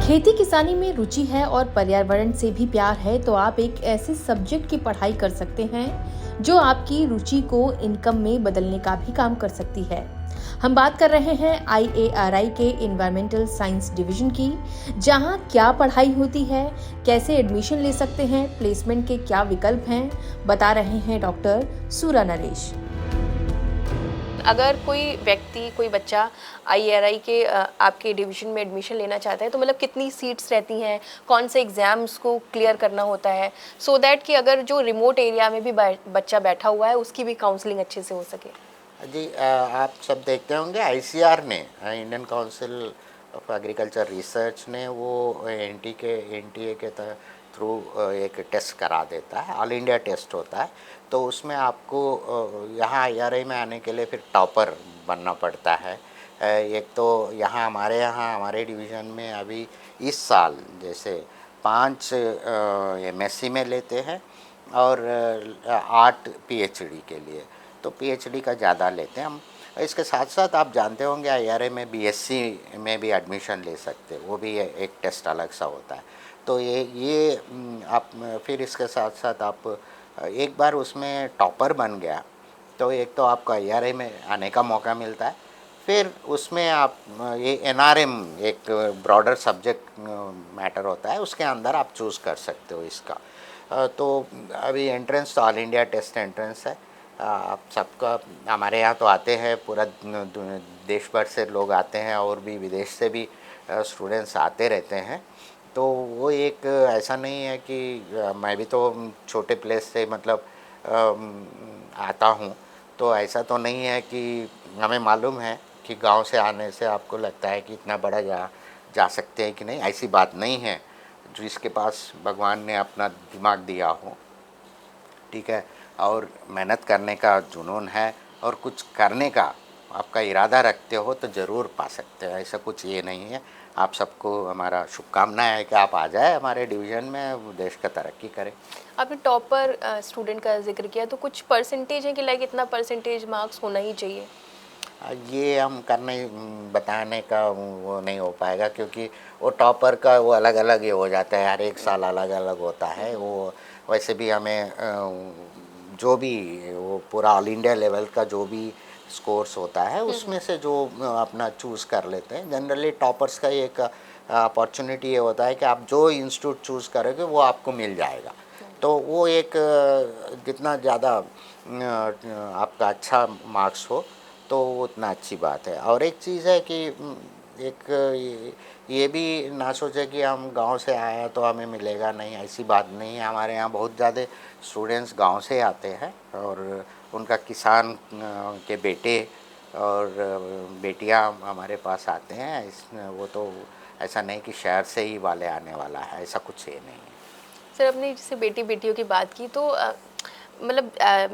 खेती किसानी में रुचि है और पर्यावरण से भी प्यार है तो आप एक ऐसे सब्जेक्ट की पढ़ाई कर सकते हैं जो आपकी रुचि को इनकम में बदलने का भी काम कर सकती है। हम बात कर रहे हैं IARI के एनवायरमेंटल साइंस डिवीजन की, जहां क्या पढ़ाई होती है, कैसे एडमिशन ले सकते हैं, प्लेसमेंट के क्या विकल्प हैं, बता रहे हैं डॉक्टर सूरा नरेश। अगर कोई व्यक्ति, कोई बच्चा IARI के आपके डिवीजन में एडमिशन लेना चाहता है तो मतलब कितनी सीट्स रहती हैं, कौन से एग्ज़ाम्स को क्लियर करना होता है, सो दैट कि अगर जो रिमोट एरिया में भी बच्चा बैठा हुआ है उसकी भी काउंसलिंग अच्छे से हो सके। जी, आप सब देखते होंगे ICR ने, Indian council of agriculture research ने, वो NTA के थ्रू एक टेस्ट करा देता है, ऑल इंडिया टेस्ट होता है। तो उसमें आपको यहाँ IRI में आने के लिए फिर टॉपर बनना पड़ता है। एक तो यहाँ हमारे डिवीज़न में अभी इस साल जैसे 5 MSc में लेते हैं और 8 PhD के लिए, तो PhD का ज़्यादा लेते हैं हम। इसके साथ साथ आप जानते होंगे IRI में BSc में भी एडमिशन ले सकते हैं, वो भी एक टेस्ट अलग सा होता है। तो ये आप फिर इसके साथ साथ आप एक बार उसमें टॉपर बन गया तो एक तो आपको IRI में आने का मौका मिलता है, फिर उसमें आप ये NRM एक ब्रॉडर सब्जेक्ट मैटर होता है, उसके अंदर आप चूज़ कर सकते हो इसका। तो अभी एंट्रेंस तो ऑल इंडिया टेस्ट एंट्रेंस है। आप सबका हमारे यहाँ तो आते हैं, पूरा देश भर से लोग आते हैं और भी विदेश से भी स्टूडेंट्स आते रहते हैं। तो वो एक ऐसा नहीं है कि मैं भी तो छोटे प्लेस से मतलब आता हूँ, तो ऐसा तो नहीं है कि हमें मालूम है कि गांव से आने से आपको लगता है कि इतना बड़ा जा सकते हैं कि नहीं। ऐसी बात नहीं है। जिसके पास भगवान ने अपना दिमाग दिया हो, ठीक है, और मेहनत करने का जुनून है और कुछ करने का आपका इरादा रखते हो तो ज़रूर पा सकते हो। ऐसा कुछ ये नहीं है। आप सबको हमारा शुभकामनाएं है कि आप आ जाए हमारे डिवीज़न में, देश का तरक्की करें। आपने टॉपर स्टूडेंट का जिक्र किया, तो कुछ परसेंटेज है कि लाइक इतना परसेंटेज मार्क्स होना ही चाहिए? ये हम करने बताने का वो नहीं हो पाएगा, क्योंकि वो टॉपर का वो अलग अलग ये हो जाता है, हर एक साल अलग अलग होता है वो। वैसे भी हमें जो भी वो पूरा ऑल इंडिया लेवल का जो भी स्कोर्स होता है उसमें से जो अपना चूज़ कर लेते हैं। जनरली टॉपर्स का एक अपॉर्चुनिटी ये होता है कि आप जो इंस्टीट्यूट चूज़ करोगे वो आपको मिल जाएगा। तो वो एक जितना ज़्यादा आपका अच्छा मार्क्स हो तो उतना अच्छी बात है। और एक चीज़ है कि एक ये भी ना सोचे कि हम गांव से आए हैं तो हमें मिलेगा नहीं, ऐसी बात नहीं है। हमारे यहाँ बहुत ज़्यादा स्टूडेंट्स गांव से आते हैं और उनका किसान के बेटे और बेटियां हमारे पास आते हैं। वो तो ऐसा नहीं कि शहर से ही वाले आने वाला है, ऐसा कुछ ये नहीं है। सर, अपने जैसे बेटियों की बात की तो मतलब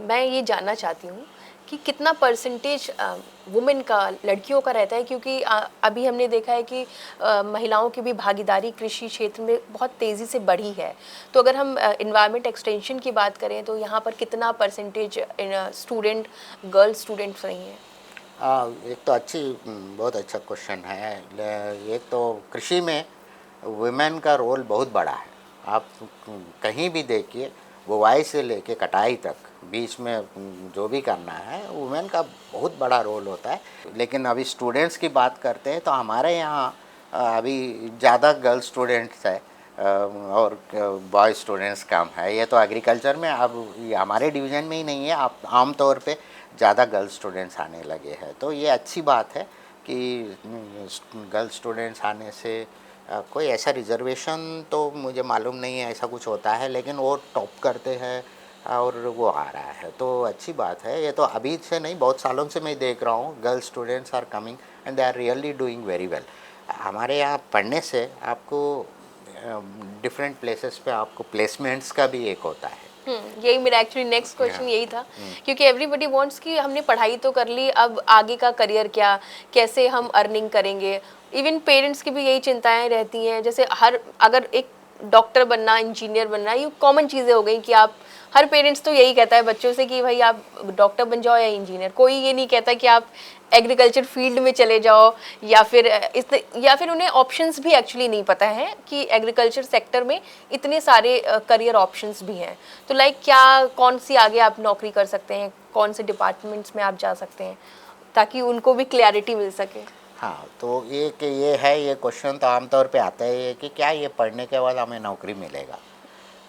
मैं ये जानना चाहती हूँ कि कितना परसेंटेज वुमेन का, लड़कियों का रहता है, क्योंकि अभी हमने देखा है कि महिलाओं की भी भागीदारी कृषि क्षेत्र में बहुत तेज़ी से बढ़ी है। तो अगर हम इन्वायरमेंट एक्सटेंशन की बात करें तो यहाँ पर कितना परसेंटेज स्टूडेंट गर्ल स्टूडेंट्स रही हैं? एक तो बहुत अच्छा क्वेश्चन है। एक तो कृषि में वुमेन का रोल बहुत बड़ा है। आप कहीं भी देखिए, बुवाई से लेके कटाई तक बीच में जो भी करना है वुमेन का बहुत बड़ा रोल होता है। लेकिन अभी स्टूडेंट्स की बात करते हैं तो हमारे यहाँ अभी ज़्यादा गर्ल स्टूडेंट्स है और बॉय स्टूडेंट्स कम है। ये तो एग्रीकल्चर में अब ये हमारे डिवीज़न में ही नहीं है, आप आम तौर पे ज़्यादा गर्ल स्टूडेंट्स आने लगे हैं। तो ये अच्छी बात है कि गर्ल स्टूडेंट्स आने से कोई ऐसा रिजर्वेशन तो मुझे मालूम नहीं है ऐसा कुछ होता है, लेकिन वो टॉप करते हैं और वो आ रहा है तो अच्छी बात है। ये तो अभी से नहीं, बहुत सालों से मैं देख रहा हूँ girl students are coming and they are really doing very well. हमारे यहाँ पढ़ने से आपको डिफरेंट प्लेसेस पे आपको प्लेसमेंट्स का भी एक होता है। यही मेरा एक्चुअली नेक्स्ट क्वेश्चन यही था, क्योंकि एवरीबडी वांट्स कि हमने पढ़ाई तो कर ली, अब आगे का करियर क्या, कैसे हम अर्निंग करेंगे। इवन पेरेंट्स की भी यही चिंताएं रहती हैं। जैसे अगर एक डॉक्टर बनना, इंजीनियर बनना, ये कॉमन चीज़ें हो गई कि आप, हर पेरेंट्स तो यही कहता है बच्चों से कि भाई आप डॉक्टर बन जाओ या इंजीनियर। कोई ये नहीं कहता कि आप एग्रीकल्चर फील्ड में चले जाओ, या फिर उन्हें ऑप्शंस भी एक्चुअली नहीं पता है कि एग्रीकल्चर सेक्टर में इतने सारे करियर ऑप्शंस भी हैं। तो लाइक क्या कौन सी आगे आप नौकरी कर सकते हैं, कौन से डिपार्टमेंट्स में आप जा सकते हैं, ताकि उनको भी क्लैरिटी मिल सके। हाँ, तो ये है, ये क्वेश्चन तो आमतौर पे आता है कि क्या ये पढ़ने के बाद हमें नौकरी मिलेगा।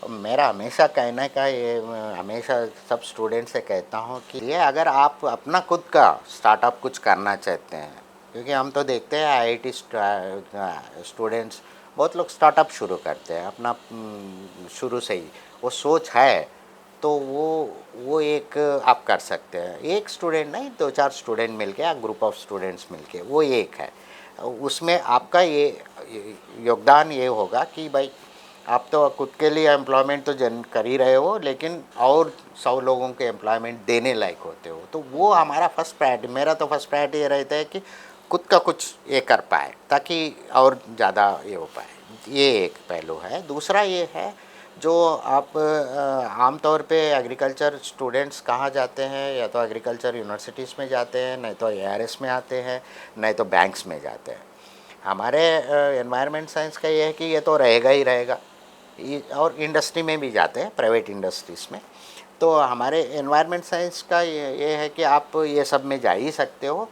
मेरा हमेशा कहने का ये, हमेशा सब स्टूडेंट से कहता हूँ कि ये अगर आप अपना खुद का स्टार्टअप कुछ करना चाहते हैं, क्योंकि हम तो देखते हैं आईआईटी स्टूडेंट्स बहुत लोग स्टार्टअप शुरू करते हैं अपना, शुरू से ही वो सोच है, तो वो एक आप कर सकते हैं। एक स्टूडेंट नहीं, 2-4 स्टूडेंट मिलके या ग्रुप ऑफ स्टूडेंट्स मिलके, वो एक है। उसमें आपका ये योगदान ये होगा कि भाई आप तो खुद के लिए एम्प्लॉयमेंट तो जन कर ही रहे हो, लेकिन और 100 लोगों के एम्प्लॉयमेंट देने लायक होते हो। तो वो हमारा फर्स्ट प्रायोरिटी, मेरा तो फर्स्ट प्रायोरिटी ये रहता है कि खुद का कुछ ये कर पाए ताकि और ज़्यादा ये हो पाए। ये एक पहलू है। दूसरा ये है, जो आप आमतौर पे एग्रीकलचर स्टूडेंट्स कहाँ जाते हैं, या तो एग्रीकल्चर यूनिवर्सिटीज़ में जाते हैं, नहीं तो एआरएस में आते हैं, नहीं तो बैंक्स में जाते हैं। हमारे एनवायरनमेंट साइंस का ये है कि ये तो रहेगा ही रहेगा, और इंडस्ट्री में भी जाते हैं, प्राइवेट इंडस्ट्रीज़ में। तो हमारे एनवायरनमेंट साइंस का ये है कि आप ये सब में जा ही सकते हो।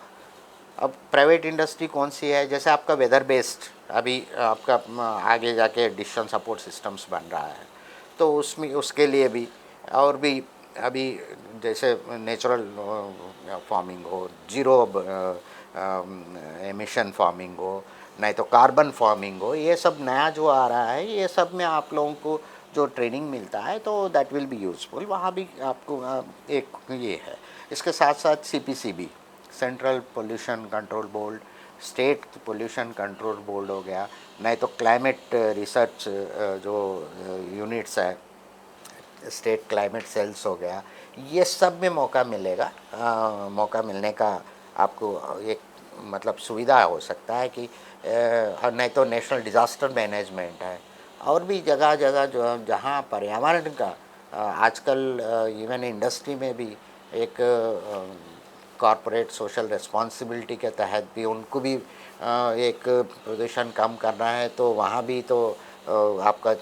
अब प्राइवेट इंडस्ट्री कौन सी है, जैसे आपका वेदर बेस्ड, अभी आपका आगे जाके डिसीजन सपोर्ट सिस्टम्स बन रहा है, तो उसमें उसके लिए भी, और भी अभी जैसे नेचुरल फार्मिंग हो, जीरो एमिशन फार्मिंग हो, नहीं तो कार्बन फार्मिंग हो, ये सब नया जो आ रहा है, ये सब में आप लोगों को जो ट्रेनिंग मिलता है तो दैट विल बी यूज़फुल। वहाँ भी आपको एक ये है। इसके साथ साथ CPCB, central pollution control board, state pollution control board हो गया, नहीं तो क्लाइमेट रिसर्च जो यूनिट्स है, स्टेट क्लाइमेट सेल्स हो गया, ये सब में मौका मिलेगा। मौका मिलने का आपको एक मतलब सुविधा हो सकता है कि नहीं तो नेशनल डिज़ास्टर मैनेजमेंट है, और भी जगह जगह जो जहाँ पर्यावरण का आजकल इवन इंडस्ट्री में भी एक कॉरपोरेट सोशल रिस्पॉन्सिबिलिटी के तहत भी उनको भी एक प्रदूषण कम करना है, तो वहाँ भी तो आपका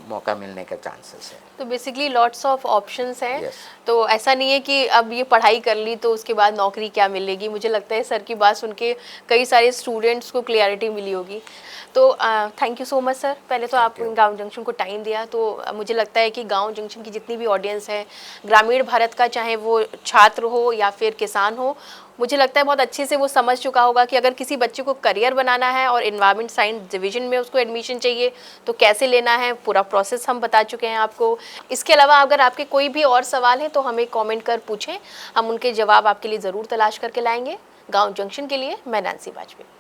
मौका मिलने के चांसेस है। तो बेसिकली लॉट्स ऑफ ऑप्शंस हैं। Yes. तो ऐसा नहीं है कि अब ये पढ़ाई कर ली तो उसके बाद नौकरी क्या मिलेगी। मुझे लगता है सर की बात सुन के कई सारे स्टूडेंट्स को क्लियरिटी मिली होगी। तो thank you so much sir. पहले तो आप गांव जंक्शन को टाइम दिया, तो मुझे लगता है कि गांव जंक्शन की जितनी भी ऑडियंस है ग्रामीण भारत का, चाहे वो छात्र हो या फिर किसान हो, मुझे लगता है बहुत अच्छे से वो समझ चुका होगा कि अगर किसी बच्चे को करियर बनाना है और एनवायरनमेंट साइंस डिवीजन में उसको एडमिशन चाहिए तो कैसे लेना है, पूरा प्रोसेस हम बता चुके हैं आपको। इसके अलावा अगर आपके कोई भी और सवाल है तो हमें कमेंट कर पूछें, हम उनके जवाब आपके लिए ज़रूर तलाश करके लाएंगे। गांव जंक्शन के लिए मैं नैन्सी वाजपेयी।